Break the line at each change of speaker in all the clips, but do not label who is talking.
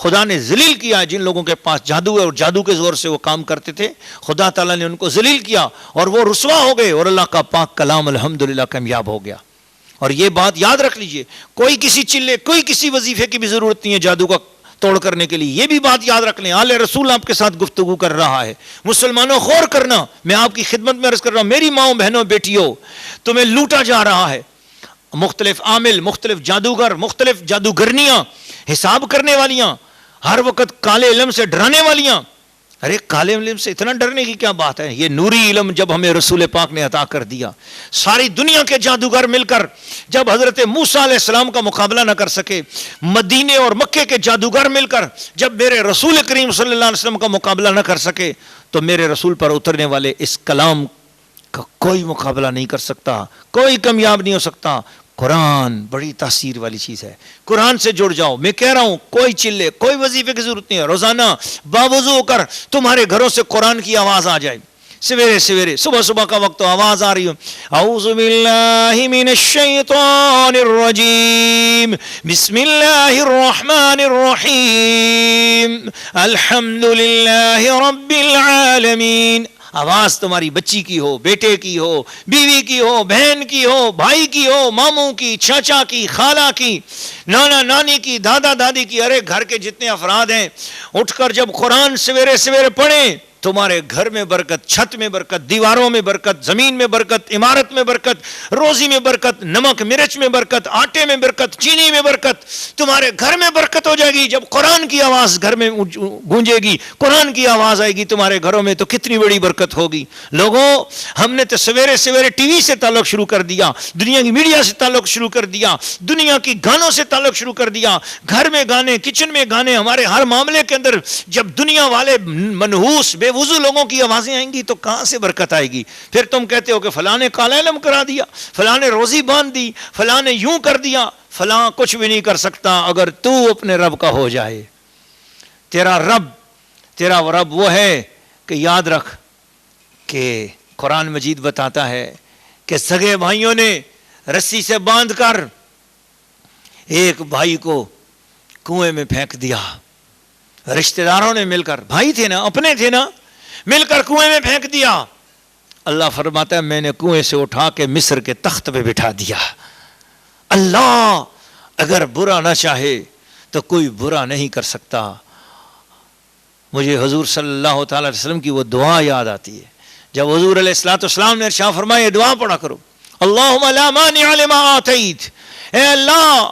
خدا نے ذلیل کیا جن لوگوں کے پاس جادو ہے اور جادو کے زور سے وہ کام کرتے تھے، خدا تعالیٰ نے ان کو ذلیل کیا اور وہ رسوا ہو گئے، اور اللہ کا پاک کلام الحمدللہ کامیاب ہو گیا۔ اور یہ بات یاد رکھ لیجئے، کوئی کسی چلے، کوئی کسی وظیفے کی بھی ضرورت نہیں ہے جادو کا توڑ کرنے کے لیے۔ یہ بھی بات یاد رکھ لیں، آل رسول آپ کے ساتھ گفتگو کر رہا ہے۔ مسلمانوں غور کرنا، میں آپ کی خدمت میں عرض کر رہا ہوں، میری ماؤں بہنوں بیٹیوں، تمہیں لوٹا جا رہا ہے۔ مختلف عامل، مختلف جادوگر، مختلف جادوگرنیاں، حساب کرنے والیاں، ہر وقت کالے علم سے ڈرانے والیاں۔ ارے کالے علم سے اتنا ڈرنے کی کیا بات ہے؟ یہ نوری علم جب ہمیں رسول پاک نے عطا کر دیا، ساری دنیا کے جادوگر مل کر جب حضرت موسیٰ علیہ السلام کا مقابلہ نہ کر سکے، مدینے اور مکے کے جادوگر مل کر جب میرے رسول کریم صلی اللہ علیہ وسلم کا مقابلہ نہ کر سکے، تو میرے رسول پر اترنے والے اس کلام کا کوئی مقابلہ نہیں کر سکتا، کوئی کامیاب نہیں ہو سکتا۔ قرآن بڑی تاثیر والی چیز ہے، قرآن سے جڑ جاؤ۔ میں کہہ رہا ہوں کوئی چلے، کوئی وظیفے کی ضرورت نہیں ہے، روزانہ باوضو ہو کر تمہارے گھروں سے قرآن کی آواز آ جائے، سویرے سویرے، صبح صبح کا وقت تو آواز آ رہی ہو، اعوذ باللہ من الشیطان الرجیم، بسم اللہ الرحمن الرحیم، الحمدللہ رب العالمین۔ آواز تمہاری بچی کی ہو، بیٹے کی ہو، بیوی کی ہو، بہن کی ہو، بھائی کی ہو، ماموں کی، چاچا کی، خالہ کی، نانا نانی کی، دادا دادی کی، ارے گھر کے جتنے افراد ہیں، اٹھ کر جب قرآن سویرے سویرے پڑھیں، تمہارے گھر میں برکت، چھت میں برکت، دیواروں میں برکت، زمین میں برکت، عمارت میں برکت، روزی میں برکت، نمک مرچ میں برکت، آٹے میں برکت، چینی میں برکت، تمہارے گھر میں برکت ہو جائے گی۔ جب قرآن کی آواز گھر میں گونجے گی، قرآن کی آواز آئے گی تمہارے گھروں میں، تو کتنی بڑی برکت ہوگی۔ لوگوں، ہم نے تو سویرے سویرے ٹی وی سے تعلق شروع کر دیا، دنیا کی میڈیا سے تعلق شروع کر دیا، دنیا کی گانوں سے تعلق شروع کر دیا، گھر میں گانے، کچن میں گانے، ہمارے ہر معاملے کے اندر جب دنیا والے منحوس بے وضو لوگوں کی آوازیں آئیں گی تو کہاں سے برکت آئے گی؟ پھر تم کہتے ہو کہ فلاں نے کالا علم کرا دیا، فلاں نے روزی باندھ دی، فلاں نے یوں کر دیا، فلاں کچھ بھی نہیں کر سکتا اگر تو اپنے رب کا ہو جائے۔ تیرا رب وہ ہے کہ یاد رکھ کہ قرآن مجید بتاتا ہے کہ سگے بھائیوں نے رسی سے باندھ کر ایک بھائی کو کنویں میں پھینک دیا، رشتہ داروں نے مل کر، بھائی تھے نا، اپنے تھے نا، مل کر کنویں میں پھینک دیا۔ اللہ فرماتا ہے میں نے کنویں سے اٹھا کے مصر کے تخت پہ بٹھا دیا۔ اللہ اگر برا نہ چاہے تو کوئی برا نہیں کر سکتا۔ مجھے حضور صلی اللہ تعالی علیہ وسلم کی وہ دعا یاد آتی ہے، جب حضور علیہ الصلوۃ والسلام نے ارشاد فرمایا یہ دعا پڑھا کرو، اللہم لا مانع لما آتیت، اے اللہ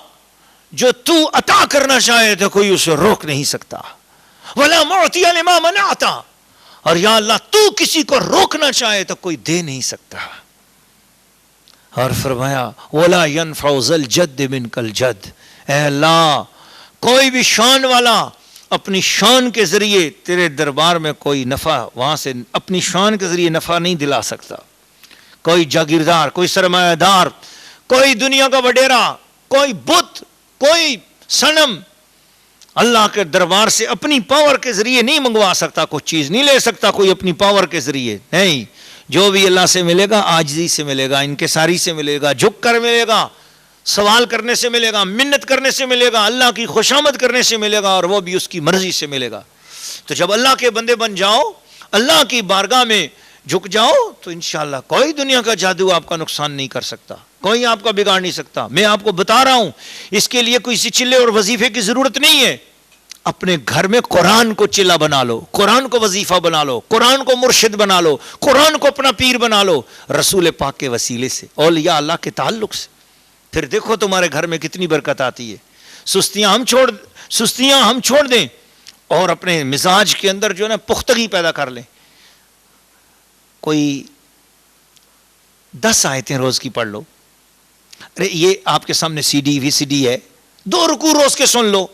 جو تو عطا کرنا چاہے تو کوئی اسے روک نہیں سکتا، ولا معطی لما منعت، اور یا اللہ تو کسی کو روکنا چاہے تو کوئی دے نہیں سکتا۔ اور فرمایا ولا ينفع ذا الجد منک الجد، اے اللہ کوئی بھی شان والا اپنی شان کے ذریعے تیرے دربار میں کوئی نفع وہاں سے اپنی شان کے ذریعے نفع نہیں دلا سکتا۔ کوئی جاگیردار، کوئی سرمایہ دار، کوئی دنیا کا وڈیرا، کوئی بت، کوئی صنم اللہ کے دربار سے اپنی پاور کے ذریعے نہیں منگوا سکتا، کوئی چیز نہیں لے سکتا کوئی اپنی پاور کے ذریعے نہیں۔ جو بھی اللہ سے ملے گا عاجزی سے ملے گا، انکساری سے ملے گا، جھک کر ملے گا، سوال کرنے سے ملے گا، منت کرنے سے ملے گا، اللہ کی خوشامد کرنے سے ملے گا، اور وہ بھی اس کی مرضی سے ملے گا۔ تو جب اللہ کے بندے بن جاؤ، اللہ کی بارگاہ میں جھک جاؤ، تو انشاءاللہ کوئی دنیا کا جادو آپ کا نقصان نہیں کر سکتا، کوئی آپ کا بگاڑ نہیں سکتا۔ میں آپ کو بتا رہا ہوں اس کے لیے کوئی چلے اور وظیفے کی ضرورت نہیں ہے۔ اپنے گھر میں قرآن کو چلا بنا لو، قرآن کو وظیفہ بنا لو، قرآن کو مرشد بنا لو، قرآن کو اپنا پیر بنا لو، رسول پاک کے وسیلے سے، اولیاء اللہ کے تعلق سے، پھر دیکھو تمہارے گھر میں کتنی برکت آتی ہے۔ سستیاں ہم چھوڑ دیں اور اپنے مزاج کے اندر جو ہے نا پختگی پیدا کر لیں۔ کوئی 10 آیتیں روز کی پڑھ لو، ارے یہ آپ کے سامنے سی ڈی وی سی ڈی ہے، 2 رکوع روز کے سن لو،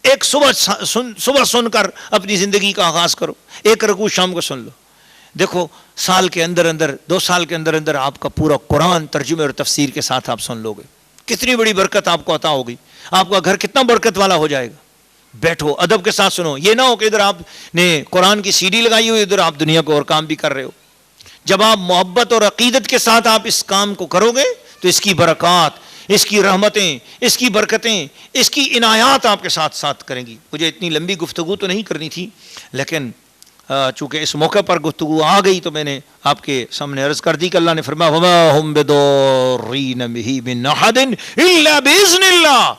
ایک صبح سن کر اپنی زندگی کا آغاز کرو، 1 رکوع شام کو سن لو۔ دیکھو سال کے اندر 2 سال کے اندر آپ کا پورا قرآن ترجمے اور تفسیر کے ساتھ آپ سن لو گے، کتنی بڑی برکت آپ کو عطا ہوگی، آپ کا گھر کتنا برکت والا ہو جائے گا۔ بیٹھو ادب کے ساتھ سنو، یہ نہ ہو کہ ادھر آپ نے قرآن کی سی ڈی لگائی ہوئی، ادھر آپ دنیا کو اور کام بھی کر رہے ہو۔ جب آپ محبت اور عقیدت کے ساتھ آپ اس کام کو کرو گے تو اس کی برکات، اس کی رحمتیں، اس کی برکتیں، اس کی عنایات آپ کے ساتھ ساتھ کریں گی. مجھے اتنی لمبی گفتگو تو نہیں کرنی تھی، لیکن چونکہ اس موقع پر گفتگو آ گئی تو میں نے آپ کے سامنے عرض کر دی کہ اللہ نے فرمایا وَمَا هُمْ بِضَارِّينَ بِهِ مِنْ أَحَدٍ إِلَّا بِإِذْنِ اللَّهِ.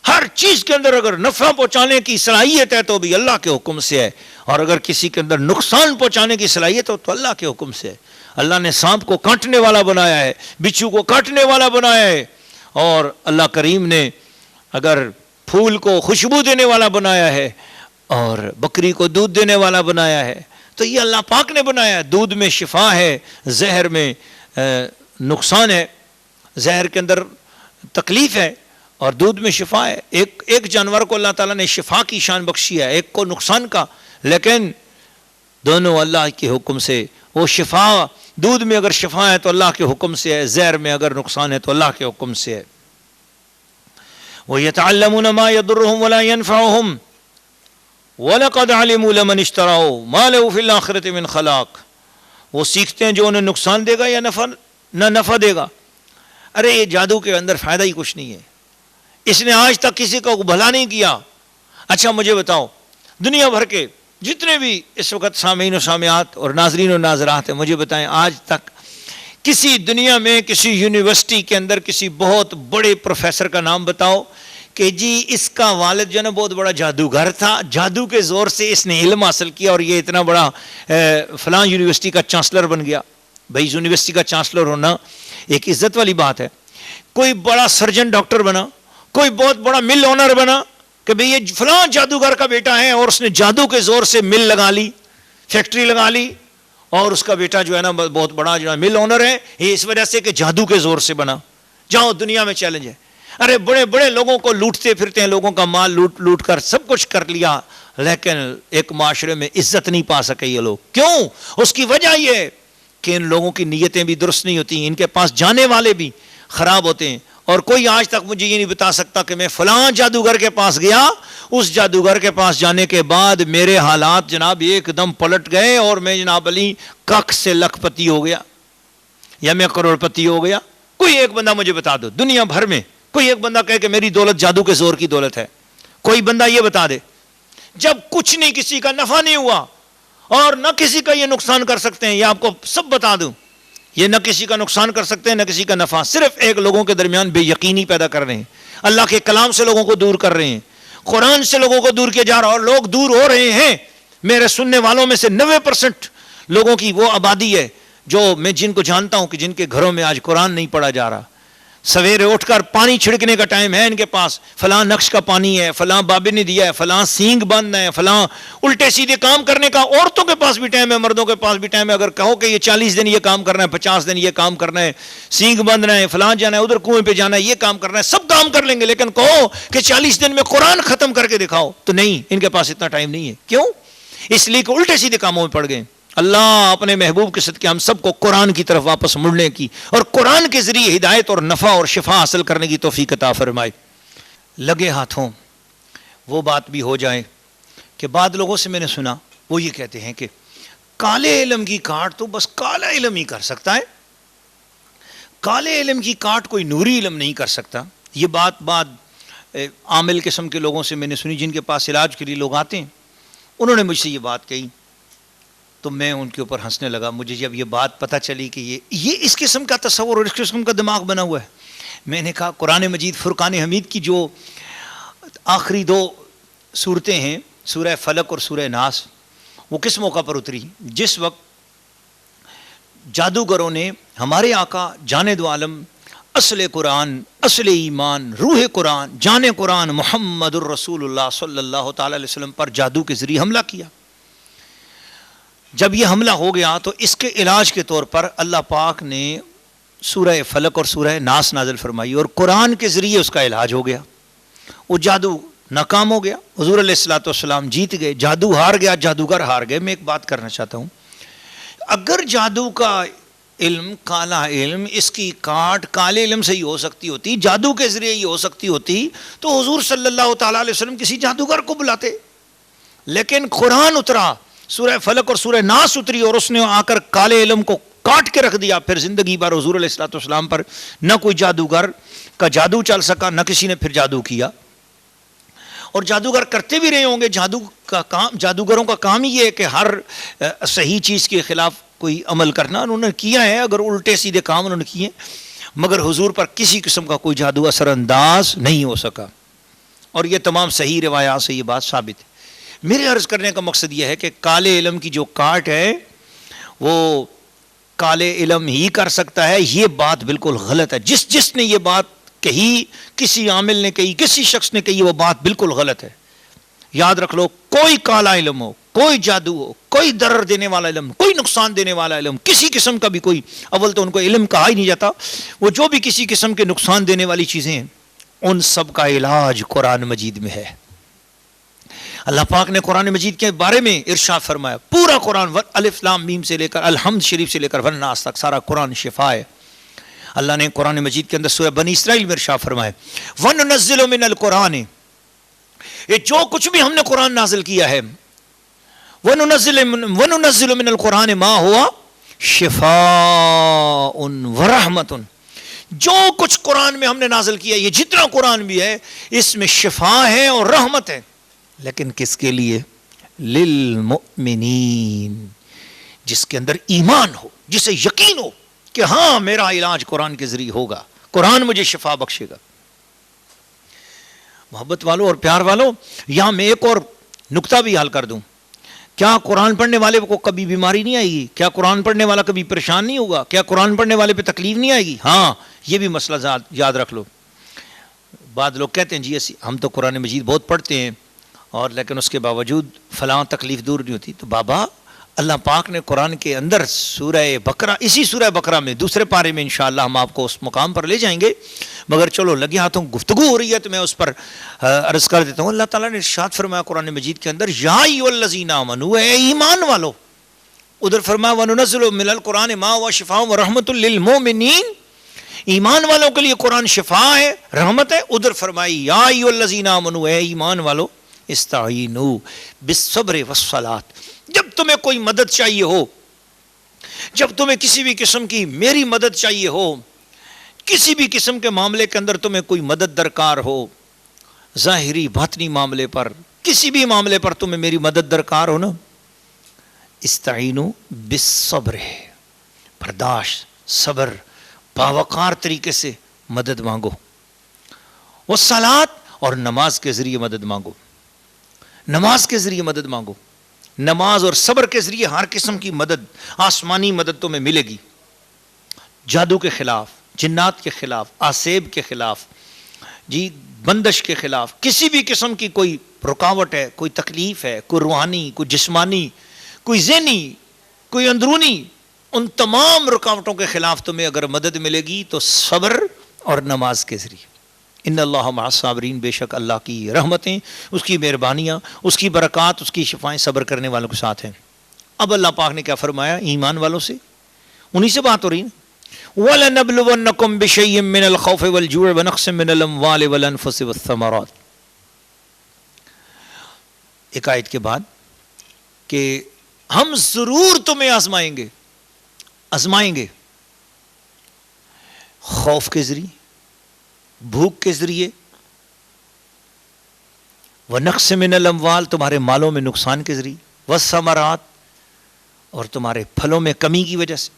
ہر چیز کے اندر اگر نفع پہنچانے کی صلاحیت ہے تو بھی اللہ کے حکم سے ہے، اور اگر کسی کے اندر نقصان پہنچانے کی صلاحیت ہو تو اللہ کے حکم سے ہے. اللہ نے سانپ کو کاٹنے والا بنایا ہے، بچھو کو کاٹنے والا بنایا ہے، اور اللہ کریم نے اگر پھول کو خوشبو دینے والا بنایا ہے اور بکری کو دودھ دینے والا بنایا ہے، تو یہ اللہ پاک نے بنایا ہے. دودھ میں شفا ہے، زہر میں نقصان ہے، زہر کے اندر تکلیف ہے اور دودھ میں شفا ہے. ایک جانور کو اللہ تعالیٰ نے شفا کی شان بخشی ہے، ایک کو نقصان کا، لیکن دونوں اللہ کے حکم سے. وہ شفا، دودھ میں اگر شفا ہے تو اللہ کے حکم سے ہے، زہر میں اگر نقصان ہے تو اللہ کے حکم سے ہے. وَيَتَعَلَّمُونَ مَا يَضُرُّهُمْ وَلَا يَنْفَعُهُمْ وَلَقَدْ عَلِمُوا لَمَنِ اشْتَرَاهُ مَا لَهُ فِي الْآخِرَةِ مِنْ خَلَاقٍ. وہ سیکھتے ہیں جو انہیں نقصان دے گا یا نہ نفع دے گا. ارے یہ جادو کے اندر فائدہ ہی کچھ نہیں ہے، اس نے آج تک کسی کو بھلا نہیں کیا. اچھا مجھے بتاؤ، دنیا بھر کے جتنے بھی اس وقت سامعین و سامعات اور ناظرین و ناظرات ہیں، مجھے بتائیں آج تک کسی دنیا میں کسی یونیورسٹی کے اندر کسی بہت بڑے پروفیسر کا نام بتاؤ کہ جی اس کا والد جو ہے نا بہت بڑا جادوگر تھا، جادو کے زور سے اس نے علم حاصل کیا اور یہ اتنا بڑا فلاں یونیورسٹی کا چانسلر بن گیا. بھائی یونیورسٹی کا چانسلر ہونا ایک عزت والی بات ہے. کوئی بڑا سرجن ڈاکٹر بنا، کوئی بہت بڑا مل اونر بنا کہ بھئی یہ فلاں جادوگر کا بیٹا ہے اور اس نے جادو کے زور سے مل لگا لی، فیکٹری لگا لی، اور اس کا بیٹا جو ہے نا بہت بڑا جو ہے مل اونر ہے، یہ اس وجہ سے کہ جادو کے زور سے بنا. جاؤ دنیا میں چیلنج ہے. ارے بڑے بڑے لوگوں کو لوٹتے پھرتے ہیں، لوگوں کا مال لوٹ کر سب کچھ کر لیا، لیکن ایک معاشرے میں عزت نہیں پا سکے یہ لوگ. کیوں؟ اس کی وجہ یہ ہے کہ ان لوگوں کی نیتیں بھی درست نہیں ہوتی، ان کے پاس جانے والے بھی خراب ہوتے ہیں. اور کوئی آج تک مجھے یہ نہیں بتا سکتا کہ میں فلاں جادوگر کے پاس گیا، اس جادوگر کے پاس جانے کے بعد میرے حالات جناب ایک دم پلٹ گئے اور میں جناب علی کخ سے لکھ پتی ہو گیا یا میں کروڑ پتی ہو گیا. کوئی ایک بندہ مجھے بتا دو دنیا بھر میں، کوئی ایک بندہ کہے کہ میری دولت جادو کے زور کی دولت ہے. کوئی بندہ یہ بتا دے. جب کچھ نہیں، کسی کا نفع نہیں ہوا اور نہ کسی کا یہ نقصان کر سکتے ہیں، یہ آپ کو سب بتا دوں، یہ نہ کسی کا نقصان کر سکتے ہیں نہ کسی کا نفع. صرف ایک لوگوں کے درمیان بے یقینی پیدا کر رہے ہیں، اللہ کے کلام سے لوگوں کو دور کر رہے ہیں، قرآن سے لوگوں کو دور کیا جا رہا ہے، اور لوگ دور ہو رہے ہیں. میرے سننے والوں میں سے 90% لوگوں کی وہ آبادی ہے جو میں جن کو جانتا ہوں کہ جن کے گھروں میں آج قرآن نہیں پڑھا جا رہا. سویرے اٹھ کر پانی چھڑکنے کا ٹائم ہے ان کے پاس، فلاں نقش کا پانی ہے، فلاں بابے نے دیا ہے، فلاں سینگ بند ہے، فلاں الٹے سیدھے کام کرنے کا. عورتوں کے پاس بھی ٹائم ہے، مردوں کے پاس بھی ٹائم ہے. اگر کہو کہ یہ 40 دن یہ کام کرنا ہے، 50 دن یہ کام کرنا ہے، سینگ بندنا ہے، فلاں جانا ہے، ادھر کنویں پہ جانا ہے، یہ کام کرنا ہے، سب کام کر لیں گے. لیکن کہو کہ 40 دن میں قرآن ختم کر کے دکھاؤ تو نہیں، ان کے پاس اتنا ٹائم نہیں ہے. کیوں؟ اس لیے کہ الٹے سیدھے کاموں میں پڑ گئے. اللہ اپنے محبوب کے صدقے ہم سب کو قرآن کی طرف واپس مڑنے کی اور قرآن کے ذریعے ہدایت اور نفع اور شفا حاصل کرنے کی توفیق عطا فرمائے. لگے ہاتھوں وہ بات بھی ہو جائے کہ بعض لوگوں سے میں نے سنا وہ یہ کہتے ہیں کہ کالے علم کی کاٹ تو بس کالا علم ہی کر سکتا ہے، کالے علم کی کاٹ کوئی نوری علم نہیں کر سکتا. یہ بات عامل قسم کے لوگوں سے میں نے سنی جن کے پاس علاج کے لیے لوگ آتے ہیں. انہوں نے مجھ سے یہ بات کہی تو میں ان کے اوپر ہنسنے لگا. مجھے جب یہ بات پتہ چلی کہ یہ اس قسم کا تصور اور اس قسم کا دماغ بنا ہوا ہے، میں نے کہا قرآن مجید فرقان حمید کی جو آخری 2 صورتیں ہیں، سورہ فلق اور سورہ ناس، وہ کس موقع پر اتری؟ جس وقت جادوگروں نے ہمارے آقا جان دو عالم اصل قرآن، اصل ایمان، روح قرآن، جان قرآن محمد الرسول اللہ صلی اللہ تعالی علیہ وسلم پر جادو کے ذریعے حملہ کیا. جب یہ حملہ ہو گیا تو اس کے علاج کے طور پر اللہ پاک نے سورہ فلق اور سورہ ناس نازل فرمائی اور قرآن کے ذریعے اس کا علاج ہو گیا. وہ جادو ناکام ہو گیا، حضور علیہ الصلوۃ والسلام جیت گئے، جادو ہار گیا، جادوگر ہار گئے. میں ایک بات کرنا چاہتا ہوں، اگر جادو کا علم کالا علم، اس کی کاٹ کالے علم سے ہی ہو سکتی ہوتی، جادو کے ذریعے ہی ہو سکتی ہوتی، تو حضور صلی اللہ تعالیٰ علیہ وسلم کسی جادوگر کو بلاتے. لیکن قرآن اترا، سورہ فلق اور سورہ ناس اتری اور اس نے آ کر کالے علم کو کاٹ کے رکھ دیا. پھر زندگی بھر حضور علیہ الصلوۃ والسلام پر نہ کوئی جادوگر کا جادو چل سکا, نہ کسی نے پھر جادو کیا. اور جادوگر کرتے بھی رہے ہوں گے. جادوگروں کا کام ہی یہ ہے کہ ہر صحیح چیز کے خلاف کوئی عمل کرنا. انہوں نے کیا ہے, اگر الٹے سیدھے کام انہوں نے کیے, مگر حضور پر کسی قسم کا کوئی جادو اثر انداز نہیں ہو سکا. اور یہ تمام صحیح روایات سے یہ بات ثابت ہے. میرے عرض کرنے کا مقصد یہ ہے کہ کالے علم کی جو کاٹ ہے وہ کالے علم ہی کر سکتا ہے. یہ بات بالکل غلط ہے. جس نے یہ بات کہی, کسی عامل نے کہی, کسی شخص نے کہی, وہ بات بالکل غلط ہے. یاد رکھ لو, کوئی کالا علم ہو, کوئی جادو ہو, کوئی ضرر دینے والا علم, کوئی نقصان دینے والا علم, کسی قسم کا بھی کوئی, اول تو ان کو علم کہا ہی نہیں جاتا, وہ جو بھی کسی قسم کے نقصان دینے والی چیزیں ہیں ان سب کا علاج قرآن مجید میں ہے. اللہ پاک نے قرآن مجید کے بارے میں ارشاد فرمایا, پورا قرآن الف لام میم سے لے کر الحمد شریف سے لے کر والناس تک سارا قرآن شفا ہے. اللہ نے قرآن مجید کے اندر سورہ بنی اسرائیل میں ارشاد فرمایا وَنُنَزِّلُ مِنَ الْقُرْآنِ, یہ جو کچھ بھی ہم نے قرآن نازل کیا ہے, وَنُنَزِّلُ مِنَ الْقُرْآنِ مَا هُوَ شِفَاءٌ وَرَحْمَةٌ, جو کچھ قرآن میں ہم نے نازل کیا, یہ جتنا قرآن بھی ہے اس میں شفا ہے اور رحمت ہے. لیکن کس کے لیے؟ للمؤمنین, جس کے اندر ایمان ہو, جسے یقین ہو کہ ہاں میرا علاج قرآن کے ذریعے ہوگا, قرآن مجھے شفا بخشے گا. محبت والوں اور پیار والوں, یہاں میں ایک اور نقطہ بھی حل کر دوں. کیا قرآن پڑھنے والے کو کبھی بیماری نہیں آئے گی؟ کیا قرآن پڑھنے والا کبھی پریشان نہیں ہوگا؟ کیا قرآن پڑھنے والے پہ تکلیف نہیں آئے گی؟ ہاں, یہ بھی مسئلہ یاد رکھ لو. بعض لوگ کہتے ہیں جی ہم تو قرآن مجید بہت پڑھتے ہیں اور لیکن اس کے باوجود فلاں تکلیف دور نہیں ہوتی. تو بابا, اللہ پاک نے قرآن کے اندر سورہ بقرہ, اسی سورہ بقرہ میں دوسرے پارے میں انشاءاللہ ہم آپ کو اس مقام پر لے جائیں گے, مگر چلو لگے ہاتھوں گفتگو ہو رہی ہے تو میں اس پر عرض کر دیتا ہوں. اللہ تعالیٰ نے ارشاد فرمایا قرآن مجید کے اندر یا ایھا الذین آمنوا, اے ایمان والو. ادھر فرمایا وَنُنَزِّلُ مِنَ الْقُرْآنِ مَا هُوَ شِفَاءٌ وَرَحْمَةٌ لِّلْمُؤْمِنِينَ, ایمان والوں کے لیے قرآن شفا ہے, رحمت ہے. ادھر فرمائی یا ایھا الذین آمنوا, اے ایمان والو, استعینوا بالصبر والصلاۃ, جب تمہیں کوئی مدد چاہیے ہو, جب تمہیں کسی بھی قسم کی میری مدد چاہیے ہو, کسی بھی قسم کے معاملے کے اندر تمہیں کوئی مدد درکار ہو, ظاہری باطنی معاملے پر, کسی بھی معاملے پر تمہیں میری مدد درکار ہو نا, استعینوا بالصبر, برداشت, صبر, باوقار طریقے سے مدد مانگو, والصلاۃ, اور نماز کے ذریعے مدد مانگو, نماز کے ذریعے مدد مانگو. نماز اور صبر کے ذریعے ہر قسم کی مدد, آسمانی مدد تمہیں ملے گی. جادو کے خلاف, جنات کے خلاف, آسیب کے خلاف, جی بندش کے خلاف, کسی بھی قسم کی کوئی رکاوٹ ہے, کوئی تکلیف ہے, کوئی روحانی, کوئی جسمانی, کوئی ذہنی, کوئی اندرونی, ان تمام رکاوٹوں کے خلاف تمہیں اگر مدد ملے گی تو صبر اور نماز کے ذریعے. ان اللہ مع الصابرین, بے شک اللہ کی رحمتیں, اس کی مہربانیاں, اس کی برکات, اس کی شفائیں صبر کرنے والوں کے ساتھ ہیں. اب اللہ پاک نے کیا فرمایا ایمان والوں سے, انہی سے بات ہو رہی نا. وَلَنَبْلُوَنَّكُمْ بِشَيْءٍ مِّنَ الْخَوْفِ وَالْجُوعِ وَنَقْصٍ مِّنَ الْأَمْوَالِ وَالْأَنفُسِ وَالثَّمَرَاتِ. ایک آیت کے بعد کہ ہم ضرور تمہیں آزمائیں گے, آزمائیں گے خوف کے ذریعے, بھوک کے ذریعے, وَنَقْصٍ مِّنَ الْأَمْوَالِ, تمہارے مالوں میں نقصان کے ذریعے, وَالثَّمَرَاتِ, اور تمہارے پھلوں میں کمی کی وجہ سے.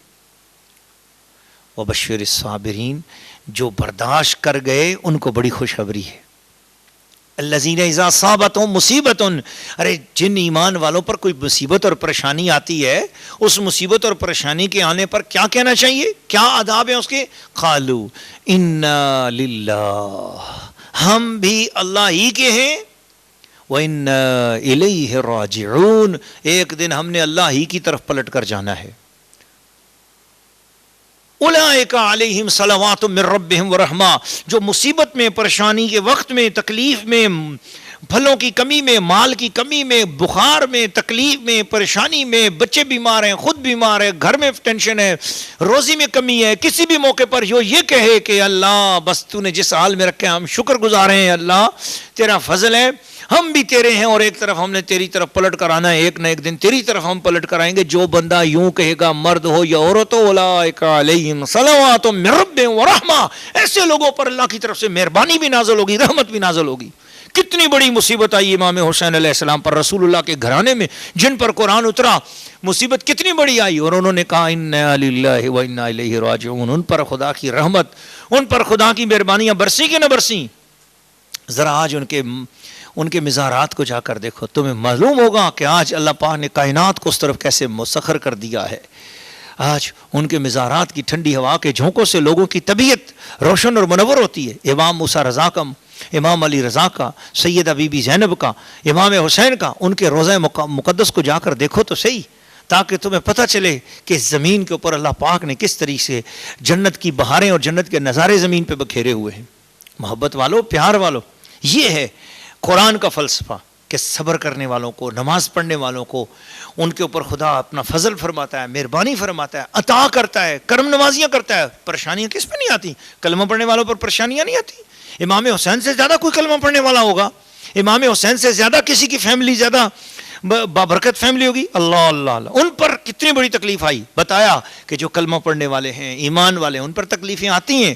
وَبَشِّرِ الصَّابِرِينَ, جو برداشت کر گئے ان کو بڑی خوشخبری ہے. الَّذِينَ إِذَا أَصَابَتْهُمْ مُصِيبَةٌ, ارے جن ایمان والوں پر کوئی مصیبت اور پریشانی آتی ہے, اس مصیبت اور پریشانی کے آنے پر کیا کہنا چاہیے, کیا آداب ہیں اس کے؟ قَالُوا إِنَّا لِلَّهِ, ہم بھی اللہ ہی کے ہیں, وَإِنَّا إِلَيْهِ رَاجِعُونَ, ایک دن ہم نے اللہ ہی کی طرف پلٹ کر جانا ہے. اولئک علیہم صلوات من ربہم ورحمہ, جو مصیبت میں, پریشانی کے وقت میں, تکلیف میں, پھلوں کی کمی میں، مال کی کمی میں، بخار میں، تکلیف میں، پریشانی میں، بچے بیمار ہیں، خود بیمار ہے، گھر میں ٹینشن ہے، روزی میں کمی ہے، کسی بھی موقع پر یہ کہے کہ اللہ بس تو نے جس حال میں رکھے ہم شکر گزار ہیں، اللہ تیرا فضل ہے، ہم بھی تیرے ہیں اور ایک طرف ہم نے تیری طرف پلٹ کر آنا ہے، ایک نہ ایک دن تیری طرف ہم پلٹ کر آئیں گے. جو بندہ یوں کہے گا، مرد ہو یا عورت ہو، اولئک علیہم صلوات من ربہم ورحمہ، ایسے لوگوں پر اللہ کی طرف سے مہربانی بھی نازل ہوگی، رحمت بھی نازل ہوگی. کتنی بڑی مصیبت آئی امام حسین علیہ السلام پر، رسول اللہ کے گھرانے میں جن پر قرآن اترا، مصیبت کتنی بڑی آئی، اور انہوں نے کہا انا للہ و انا الیہ راجعون. ان پر خدا کی رحمت، ان پر خدا کی مہربانیاں برسی کہ نہ برسی. ذرا آج ان کے مزارات کو جا کر دیکھو، تمہیں معلوم ہوگا کہ آج اللہ پاک نے کائنات کو اس طرف کیسے مسخر کر دیا ہے. آج ان کے مزارات کی ٹھنڈی ہوا کے جھونکوں سے لوگوں کی طبیعت روشن اور منور ہوتی ہے. امام موسیٰ رضا کا، امام علی رضا کا، سیدہ بی بی زینب کا، امام حسین کا، ان کے روضہ مقدس کو جا کر دیکھو تو صحیح، تاکہ تمہیں پتہ چلے کہ زمین کے اوپر اللہ پاک نے کس طریقے سے جنت کی بہاریں اور جنت کے نظارے زمین پہ بکھیرے ہوئے ہیں. محبت والو، پیار والو، یہ ہے قرآن کا فلسفہ کہ صبر کرنے والوں کو، نماز پڑھنے والوں کو ان کے اوپر خدا اپنا فضل فرماتا ہے، مہربانی فرماتا ہے، عطا کرتا ہے، کرم نوازیاں کرتا ہے. پریشانیاں کس پہ نہیں آتی؟ کلمہ پڑھنے والوں پر پریشانیاں نہیں آتی. امام حسین سے زیادہ کوئی کلمہ پڑھنے والا ہوگا؟ امام حسین سے زیادہ کسی کی فیملی زیادہ بابرکت فیملی ہوگی؟ اللہ اللہ اللہ. ان پر کتنی بڑی تکلیف آئی، بتایا کہ جو کلمہ پڑھنے والے ہیں، ایمان والے، ان پر تکلیفیں آتی ہیں.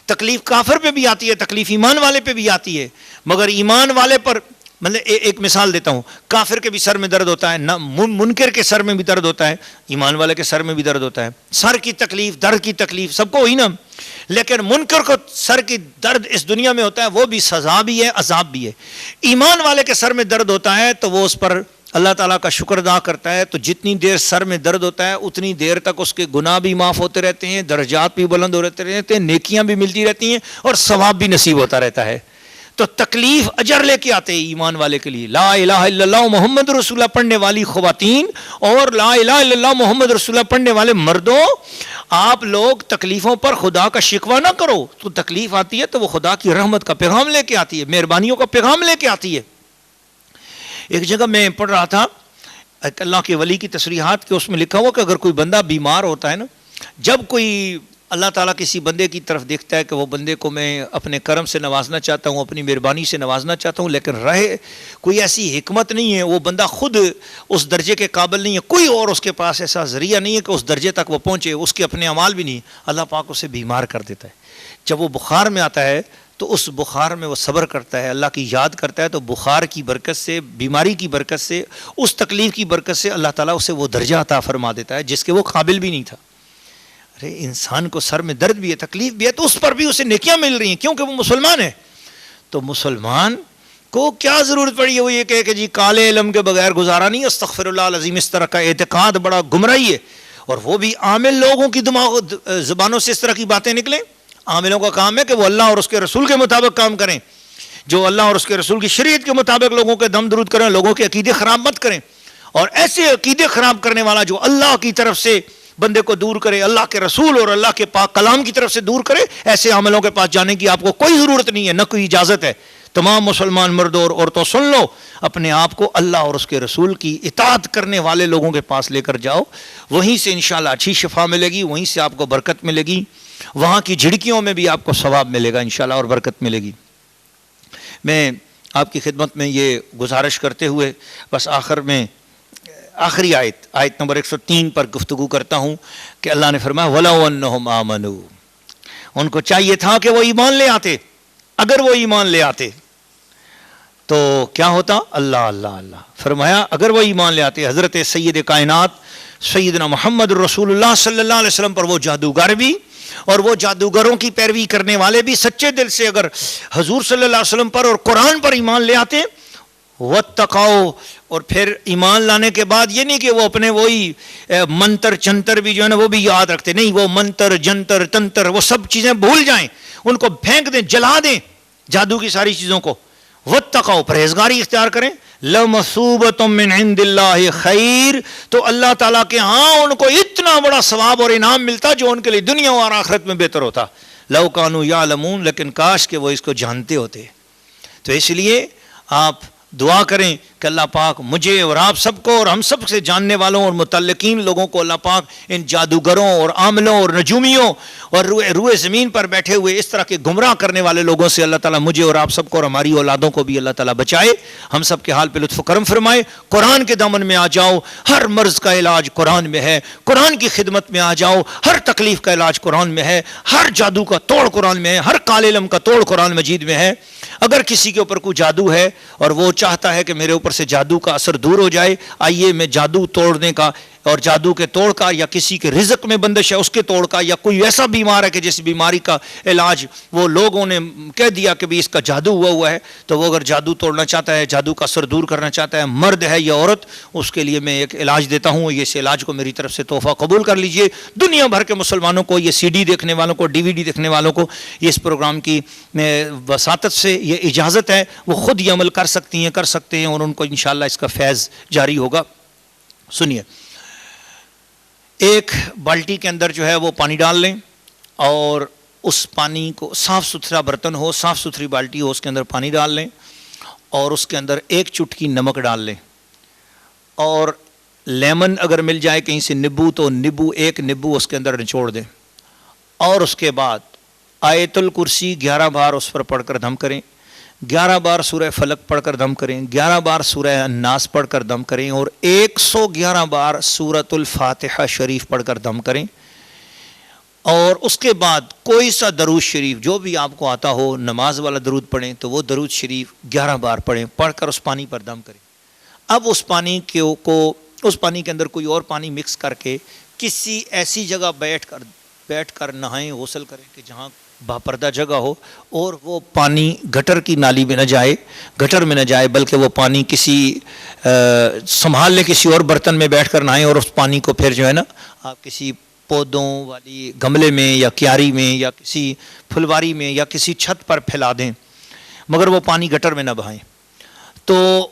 تکلیف کافر پہ بھی آتی ہے، تکلیف ایمان والے پہ بھی آتی ہے، مگر ایمان والے پر، مطلب ایک مثال دیتا ہوں، کافر کے بھی سر میں درد ہوتا ہے، منکر کے سر میں بھی درد ہوتا ہے، ایمان والے کے سر میں بھی درد ہوتا ہے. سر کی تکلیف، درد کی تکلیف سب کو ہوئی نا. لیکن منکر کو سر کی درد اس دنیا میں ہوتا ہے، وہ بھی سزا بھی ہے، عذاب بھی ہے. ایمان والے کے سر میں درد ہوتا ہے تو وہ اس پر اللہ تعالیٰ کا شکر ادا کرتا ہے، تو جتنی دیر سر میں درد ہوتا ہے اتنی دیر تک اس کے گناہ بھی معاف ہوتے رہتے ہیں، درجات بھی بلند ہوتے رہتے ہیں، نیکیاں بھی ملتی رہتی ہیں اور ثواب بھی نصیب ہوتا رہتا ہے. تو تکلیف اجر لے کے آتے ہیں ایمان والے کے لیے. لا الہ الا اللہ محمد رسول اللہ پڑھنے والی خواتین اور لا الہ الا اللہ محمد رسول اللہ پڑھنے والے مردوں، آپ لوگ تکلیفوں پر خدا کا شکوہ نہ کرو. تو تکلیف آتی ہے تو وہ خدا کی رحمت کا پیغام لے کے آتی ہے، مہربانیوں کا پیغام لے کے آتی ہے. ایک جگہ میں پڑھ رہا تھا اللہ کے ولی کی تصریحات کے، اس میں لکھا ہوا کہ اگر کوئی بندہ بیمار ہوتا ہے نا، جب کوئی اللہ تعالیٰ کسی بندے کی طرف دیکھتا ہے کہ وہ بندے کو میں اپنے کرم سے نوازنا چاہتا ہوں، اپنی مہربانی سے نوازنا چاہتا ہوں، لیکن رہے کوئی ایسی حکمت نہیں ہے، وہ بندہ خود اس درجے کے قابل نہیں ہے، کوئی اور اس کے پاس ایسا ذریعہ نہیں ہے کہ اس درجے تک وہ پہنچے، اس کے اپنے اعمال بھی نہیں، اللہ پاک اسے بیمار کر دیتا ہے. جب وہ بخار میں آتا ہے تو اس بخار میں وہ صبر کرتا ہے، اللہ کی یاد کرتا ہے، تو بخار کی برکت سے، بیماری کی برکت سے، اس تکلیف کی برکت سے اللہ تعالیٰ اسے وہ درجہ عطا فرما دیتا ہے جس کے وہ قابل بھی نہیں تھا. ارے انسان کو سر میں درد بھی ہے، تکلیف بھی ہے، تو اس پر بھی اسے نیکیاں مل رہی ہیں کیونکہ وہ مسلمان ہے. تو مسلمان کو کیا ضرورت پڑی ہے وہ یہ کہے کہ جی کالے علم کے بغیر گزارا نہیں، استغفر اللہ العظیم. اس طرح کا اعتقاد بڑا گمراہی ہے، اور وہ بھی عامل لوگوں کی زبانوں سے اس طرح کی باتیں نکلیں. عاملوں کا کام ہے کہ وہ اللہ اور اس کے رسول کے مطابق کام کریں، جو اللہ اور اس کے رسول کی شریعت کے مطابق لوگوں کے دم درود کریں، لوگوں کے عقیدے خراب مت کریں. اور ایسے عقیدے خراب کرنے والا جو اللہ کی طرف سے بندے کو دور کرے، اللہ کے رسول اور اللہ کے پاک کلام کی طرف سے دور کرے، ایسے عاملوں کے پاس جانے کی آپ کو کوئی ضرورت نہیں ہے، نہ کوئی اجازت ہے. تمام مسلمان مردوں اور عورتوں سن لو، اپنے آپ کو اللہ اور اس کے رسول کی اطاعت کرنے والے لوگوں کے پاس لے کر جاؤ، وہیں سے انشاءاللہ اچھی شفا ملے گی، وہیں سے آپ کو برکت ملے گی، وہاں کی جھڑکیوں میں بھی آپ کو ثواب ملے گا انشاءاللہ اور برکت ملے گی. میں آپ کی خدمت میں یہ گزارش کرتے ہوئے بس آخر میں آخری آیت نمبر 103 پر گفتگو کرتا ہوں کہ اللہ نے فرمایا وَلَوْ أَنَّهُمْ آمَنُوا، ان کو چاہیے تھا کہ وہ ایمان لے آتے. اگر وہ ایمان لے آتے تو کیا ہوتا؟ اللہ اللہ اللہ فرمایا اگر وہ ایمان لے آتے. حضرت سید کائنات سیدنا محمد رسول اللہ صلی اللہ علیہ وسلم پر وہ جادوگر بھی اور وہ جادوگروں کی پیروی کرنے والے بھی سچے دل سے اگر حضور صلی اللہ علیہ وسلم پر اور قرآن پر ایمان لے آتے، واتقوا، اور پھر ایمان لانے کے بعد یہ نہیں کہ وہ اپنے وہی منتر چنتر بھی جو ہے نا وہ بھی یاد رکھتے، نہیں، وہ منتر جنتر تنتر وہ سب چیزیں بھول جائیں، ان کو پھینک دیں، جلا دیں جادو کی ساری چیزوں کو. واتقوا، پرہیزگاری اختیار کریں. لَمَثُوبَةٌ مِّنْ عِنْدِ اللَّهِ خَيْرٌ، تو اللہ تعالیٰ کے ہاں ان کو اتنا بڑا ثواب اور انعام ملتا جو ان کے لیے دنیا اور آخرت میں بہتر ہوتا. لَوْ كَانُوا يَعْلَمُونَ، لیکن کاش کہ وہ اس کو جانتے ہوتے. تو اس لیے آپ دعا کریں کہ اللہ پاک مجھے اور آپ سب کو اور ہم سب سے جاننے والوں اور متعلقین لوگوں کو اللہ پاک ان جادوگروں اور عاملوں اور نجومیوں اور روئے زمین پر بیٹھے ہوئے اس طرح کے گمراہ کرنے والے لوگوں سے اللہ تعالیٰ مجھے اور آپ سب کو اور ہماری اولادوں کو بھی اللہ تعالیٰ بچائے، ہم سب کے حال پہ لطف و کرم فرمائے۔ قرآن کے دامن میں آ جاؤ، ہر مرض کا علاج قرآن میں ہے، قرآن کی خدمت میں آ جاؤ، ہر تکلیف کا علاج قرآن میں ہے، ہر جادو کا توڑ قرآن میں ہے، ہر کالے علم کا توڑ قرآن مجید میں ہے۔ اگر کسی کے اوپر کوئی جادو ہے اور وہ چاہتا ہے کہ میرے اوپر سے جادو کا اثر دور ہو جائے، آئیے میں جادو توڑنے کا اور جادو کے توڑ کا، یا کسی کے رزق میں بندش ہے اس کے توڑ کا، یا کوئی ایسا بیمار ہے کہ جس بیماری کا علاج وہ لوگوں نے کہہ دیا کہ بھی اس کا جادو ہوا ہے، تو وہ اگر جادو توڑنا چاہتا ہے، جادو کا اثر دور کرنا چاہتا ہے، مرد ہے یا عورت، اس کے لیے میں ایک علاج دیتا ہوں، یہ اس علاج کو میری طرف سے تحفہ قبول کر لیجئے۔ دنیا بھر کے مسلمانوں کو، یہ CD دیکھنے والوں کو، DVD دیکھنے والوں کو یہ اس پروگرام کی وساطت سے یہ اجازت ہے، وہ خود یہ عمل کر سکتی ہیں، کر سکتے ہیں، اور ان کو انشاءاللہ اس کا فیض جاری ہوگا۔ سنیے، ایک بالٹی کے اندر جو ہے وہ پانی ڈال لیں، اور اس پانی کو، صاف ستھرا برتن ہو، صاف ستھری بالٹی ہو، اس کے اندر پانی ڈال لیں، اور اس کے اندر ایک چٹکی نمک ڈال لیں، اور لیمن اگر مل جائے کہیں سے نیبو، تو نیبو، ایک نیبو اس کے اندر نچوڑ دیں، اور اس کے بعد آیت الکرسی 11 بار اس پر پڑھ کر دم کریں، 11 بار سورہ فلق پڑھ کر دم کریں، 11 بار سورہ الناس پڑھ کر دم کریں، اور 111 بار سورۃ الفاتحہ شریف پڑھ کر دم کریں، اور اس کے بعد کوئی سا درود شریف جو بھی آپ کو آتا ہو، نماز والا درود پڑھیں تو وہ درود شریف 11 بار پڑھیں، پڑھ کر اس پانی پر دم کریں۔ اب اس پانی اس پانی کے اندر کوئی اور پانی مکس کر کے کسی ایسی جگہ بیٹھ کر نہائیں، غسل کریں کہ جہاں باپردہ جگہ ہو، اور وہ پانی گٹر کی نالی میں نہ جائے، گٹر میں نہ جائے، بلکہ وہ پانی کسی سنبھال لیں، کسی اور برتن میں بیٹھ کر نہائیں، اور اس پانی کو پھر جو ہے نا آپ کسی پودوں والی گملے میں یا کیاری میں یا کسی پھلواری میں یا کسی چھت پر پھیلا دیں، مگر وہ پانی گٹر میں نہ بہائیں۔ تو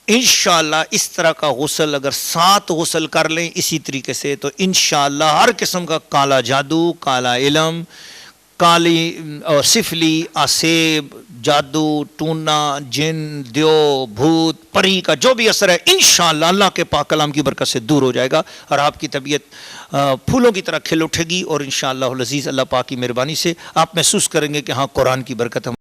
انشاءاللہ اس طرح کا غسل اگر 7 غسل کر لیں اسی طریقے سے، تو انشاءاللہ ہر قسم کا کالا جادو، کالا علم، کالی اور سفلی، آسیب، جادو ٹونا، جن، دیو، بھوت، پری کا جو بھی اثر ہے انشاءاللہ اللہ کے پاک کلام کی برکت سے دور ہو جائے گا، اور آپ کی طبیعت پھولوں کی طرح کھل اٹھے گی، اور انشاءاللہ العزیز اللہ پاک کی مہربانی سے آپ محسوس کریں گے کہ ہاں قرآن کی برکت ہم